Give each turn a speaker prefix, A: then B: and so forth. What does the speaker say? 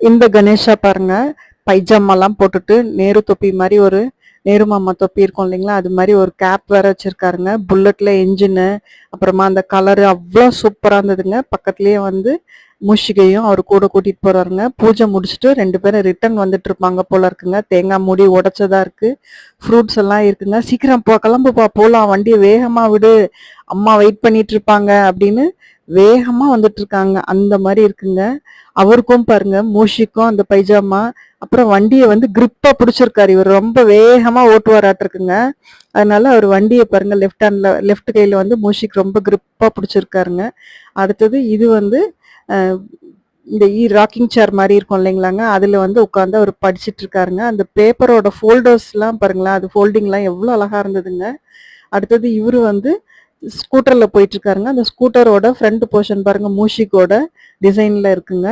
A: இந்த கணேஷா பாருங்க, பைஜாமாலாம் போட்டுட்டு நேரு தொப்பி மாதிரி ஒரு நேரு மாமா தொப்பி இருக்கும் இல்லைங்களா, அது மாதிரி ஒரு கேப் வேற வச்சிருக்காருங்க. புல்லட்ல என்ஜினு, அப்புறமா அந்த கலரு அவ்வளோ சூப்பராக இருந்ததுங்க. பக்கத்துலேயே வந்து மூஷிகையும் அவர் கூட கூட்டிட்டு போறாருங்க. பூஜை முடிச்சுட்டு 2 பேரும் ரிட்டர்ன் வந்துட்டு இருப்பாங்க போல இருக்குங்க. தேங்காய் மூடி உடைச்சதா இருக்கு, ஃப்ரூட்ஸ் எல்லாம் இருக்குங்க. சீக்கிரம் போ, கிளம்புப்பா போலாம், வண்டியை வேகமா விடு, அம்மா வெயிட் பண்ணிட்டு இருப்பாங்க அப்படின்னு வேகமா வந்துட்டு இருக்காங்க. அந்த மாதிரி இருக்குங்க. அவருக்கும் பாருங்க, மூஷிக்கும் அந்த பைஜாமா, அப்புறம் வண்டியை வந்து கிரிப்பா பிடிச்சிருக்காரு. இவர் ரொம்ப வேகமா ஓட்டுவாராட்டிருக்குங்க. அதனால அவர் வண்டியை பாருங்க, லெஃப்ட் கையில வந்து மூஷிக் ரொம்ப கிரிப்பா பிடிச்சிருக்காருங்க. அடுத்தது இது வந்து இந்த ராக்கிங் சேர் மாதிரி இருக்கும் இல்லைங்களாங்க, அதுல வந்து உட்காந்து அவர் படிச்சிட்டு இருக்காருங்க. அந்த பேப்பரோட ஃபோல்டர்ஸ்லாம் பாருங்களேன், அது ஃபோல்டிங்லாம் எவ்வளோ அழகா இருந்ததுங்க. அடுத்தது இவரு வந்து ஸ்கூட்டர்ல போயிட்டு இருக்காருங்க. அந்த ஸ்கூட்டரோட ஃப்ரண்ட் போர்ஷன் பாருங்க, மூஷிக்கோட டிசைன்ல இருக்குங்க.